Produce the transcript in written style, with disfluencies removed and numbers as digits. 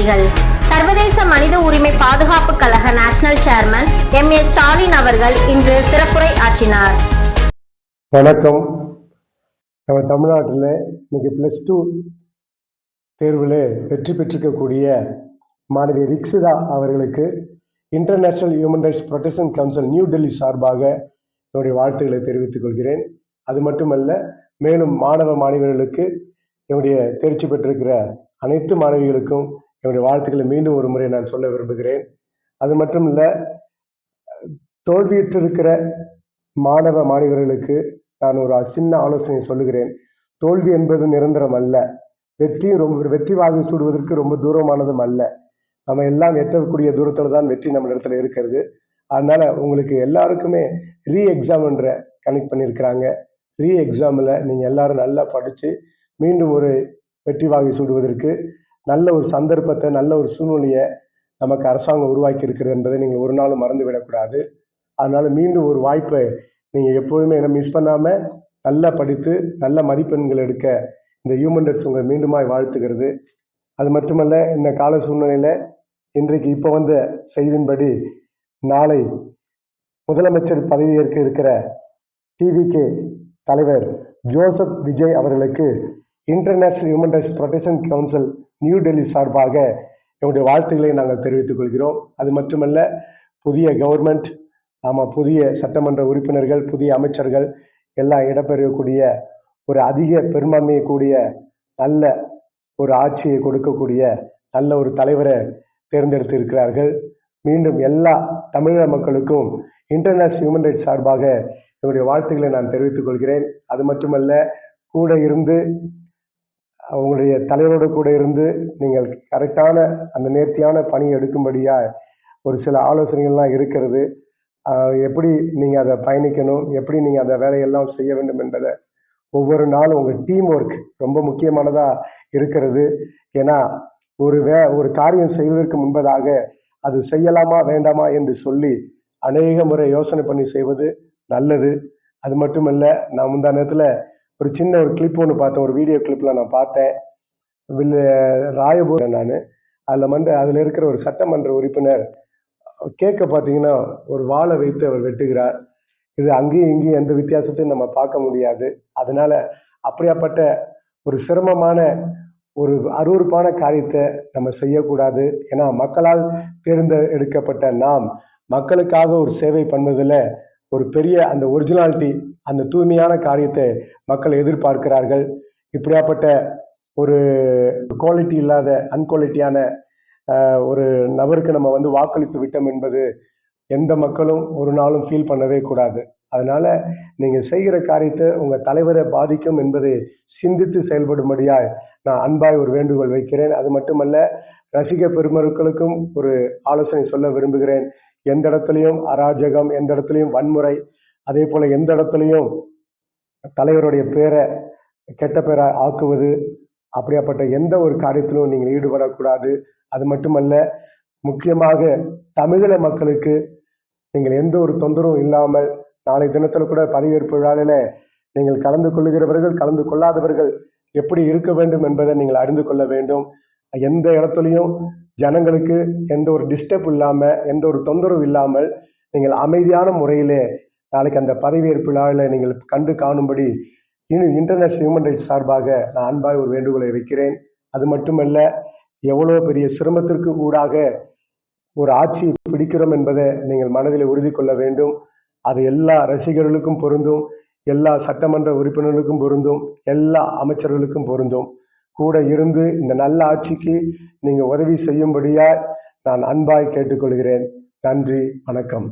செய்திகள். சர்வதேச மனித உரிமை பாதுகாப்பு கழக நேஷனல் சேர்மன் M.A. ஸ்டாலின் அவர்கள் இன்று சிறப்புரை ஆற்றினார். வணக்கம். நம்ம தமிழ்நாட்டில் இன்னைக்கு +2 தேர்வில் வெற்றி பெற்றிருக்கக்கூடிய மாணவி ரிக்ஷிதா அவர்களுக்கு international human rights protection council New Delhi சார்பாக என்னுடைய வாழ்த்துக்களை தெரிவித்துக் கொள்கிறேன். அது மட்டுமல்ல, மேலும் மாணவர்களுக்கு என்னுடைய தேர்ச்சி பெற்றிருக்கிற அனைத்து மாணவிகளுக்கும் என்னுடைய வாழ்த்துக்களை மீண்டும் ஒரு முறை நான் சொல்ல விரும்புகிறேன். அது மட்டும் இல்லை, தோல்வியுற்றிருக்கிற மாணவர்களுக்கு நான் ஒரு சின்ன ஆலோசனை சொல்லுகிறேன். தோல்வி என்பது நிரந்தரம் அல்ல. வெற்றி வாகை சூடுவதற்கு ரொம்ப தூரமானதும் அல்ல. நம்ம எல்லாம் எட்டக்கூடிய தூரத்தில் தான் வெற்றி நம்ம இடத்துல இருக்கிறது. அதனால உங்களுக்கு எல்லாருக்குமே எக்ஸாம்ன்ற கனெக்ட் பண்ணியிருக்கிறாங்க. எக்ஸாமில் நீங்கள் எல்லாரும் நல்லா படித்து மீண்டும் ஒரு வெற்றி வாகை சூடுவதற்கு நல்ல ஒரு சந்தர்ப்பத்தை, நல்ல ஒரு சூழ்நிலையை நமக்கு அரசாங்கம் உருவாக்கி இருக்கிறது என்பதை நீங்கள் ஒரு நாளும் மறந்து விடக்கூடாது. அதனால் மீண்டும் ஒரு வாய்ப்பை நீங்கள் எப்போதுமே மிஸ் பண்ணாமல் நல்லா படித்து நல்ல மதிப்பெண்கள் எடுக்க இந்த ஹியூமன் ரைட்ஸ் உங்களை மீண்டுமாய் வாழ்த்துகிறது. அது மட்டுமல்ல, இந்த கால சூழ்நிலையில் இன்றைக்கு இப்போ வந்த செய்தியின்படி நாளை முதலமைச்சர் பதவியேற்க இருக்கிற TVK தலைவர் ஜோசப் விஜய் அவர்களுக்கு international human rights protection council New Delhi சார்பாக என்னுடைய வாழ்த்துக்களை நாங்கள் தெரிவித்துக் கொள்கிறோம். அது மட்டுமல்ல, புதிய கவர்மெண்ட், புதிய சட்டமன்ற உறுப்பினர்கள், புதிய அமைச்சர்கள் எல்லாம் இடம்பெறக்கூடிய ஒரு அதிக பெரும்பான்மையை கூடிய நல்ல ஒரு ஆட்சியை கொடுக்கக்கூடிய நல்ல ஒரு தலைவரை தேர்ந்தெடுத்து இருக்கிறார்கள். மீண்டும் எல்லா தமிழக மக்களுக்கும் இன்டர்நேஷனல் ஹியூமன் ரைட்ஸ் சார்பாக என்னுடைய வாழ்த்துக்களை நான் தெரிவித்துக் கொள்கிறேன். அது மட்டுமல்ல, கூட இருந்து உங்களுடைய தலைவரோடு கூட இருந்து நீங்கள் கரெக்டான அந்த நேர்த்தியான பணியை எடுக்கும்படியாக ஒரு சில ஆலோசனைகள்லாம் இருக்கிறது. எப்படி நீங்கள் அதை பயணிக்கணும், எப்படி நீங்கள் அந்த வேலையெல்லாம் செய்ய வேண்டும் என்பதை ஒவ்வொரு நாளும் உங்கள் டீம் ஒர்க் ரொம்ப முக்கியமானதாக இருக்கிறது. ஏன்னா ஒரு காரியம் செய்வதற்கு முன்பதாக அது செய்யலாமா வேண்டாமா என்று சொல்லி அநேக முறை யோசனை பண்ணி செய்வது நல்லது. அது மட்டுமல்ல, நான் முந்தா நேரத்தில் ஒரு சின்ன ஒரு கிளிப் ஒன்று பார்த்தேன். ஒரு வீடியோ கிளிப்பில் நான் பார்த்தேன். ராயபூர் நான் அதில் இருக்கிற ஒரு சட்டமன்ற உறுப்பினர் கேட்க பார்த்தீங்கன்னா ஒரு வாளை வைத்து அவர் வெட்டுகிறார். இது அங்கேயும் இங்கேயும் எந்த வித்தியாசத்தையும் நம்ம பார்க்க முடியாது. அதனால அப்படியாப்பட்ட ஒரு சிரமமான ஒரு அருவருப்பான காரியத்தை நம்ம செய்யக்கூடாது. ஏன்னா மக்களால் தேர்ந்தெடுக்கப்பட்ட நாம் மக்களுக்காக ஒரு சேவை பண்ணுவதில் ஒரு பெரிய அந்த ஒரிஜினாலிட்டி, அந்த தூய்மையான காரியத்தை மக்கள் எதிர்பார்க்கிறார்கள். இப்படியாப்பட்ட ஒரு குவாலிட்டி இல்லாத அன்குவாலிட்டியான ஒரு நபருக்கு நம்ம வாக்களித்து விட்டோம் என்பது எந்த மக்களும் ஒரு நாளும் ஃபீல் பண்ணவே கூடாது. அதனால நீங்கள் செய்கிற காரியத்தை உங்கள் தலைவரை பாதிக்கும் என்பதை சிந்தித்து செயல்படும்படியாக நான் அன்பாய் ஒரு வேண்டுகோள் வைக்கிறேன். அது மட்டுமல்ல, ரசிக பெருமக்களுக்கும் ஒரு ஆலோசனை சொல்ல விரும்புகிறேன். எந்த இடத்துலையும் அராஜகம், எந்த இடத்துலையும் வன்முறை, அதே போல் எந்த இடத்துலையும் தலைவருடைய பேரை கெட்ட பேரை ஆக்குவது, அப்படியாப்பட்ட எந்த ஒரு காரியத்திலும் நீங்கள் ஈடுபடக்கூடாது. அது மட்டுமல்ல, முக்கியமாக தமிழக மக்களுக்கு நீங்கள் எந்த ஒரு தொந்தரவும் இல்லாமல் நாளை தினத்தில் கூட பதவியேற்பு விழாவில் நீங்கள் கலந்து கொள்ளுகிறவர்கள், கலந்து கொள்ளாதவர்கள் எப்படி இருக்க வேண்டும் என்பதை நீங்கள் அறிந்து கொள்ள வேண்டும். எந்த இடத்துலையும் ஜனங்களுக்கு எந்த ஒரு டிஸ்டர்ப் இல்லாமல், எந்த ஒரு தொந்தரவு இல்லாமல் நீங்கள் அமைதியான முறையிலே நாளைக்கு அந்த பதவியேற்பு விழாவில் நீங்கள் கண்டு காணும்படி இன்டர்நேஷனல் ஹியூமன் ரைட்ஸ் சார்பாக நான் அன்பாய் ஒரு வேண்டுகோளை வைக்கிறேன். அது மட்டுமல்ல, எவ்வளோ பெரிய சிரமத்திற்கு ஊடாக ஒரு ஆட்சியை பிடிக்கிறோம் என்பதை நீங்கள் மனதில் உறுதி கொள்ள வேண்டும். அது எல்லா ரசிகர்களுக்கும் பொருந்தும், எல்லா சட்டமன்ற உறுப்பினர்களுக்கும் பொருந்தும், எல்லா அமைச்சர்களுக்கும் பொருந்தும். கூட இருந்து இந்த நல்ல ஆட்சிக்கு நீங்கள் உதவி செய்யும்படியாக நான் அன்பாய் கேட்டுக்கொள்கிறேன். நன்றி, வணக்கம்.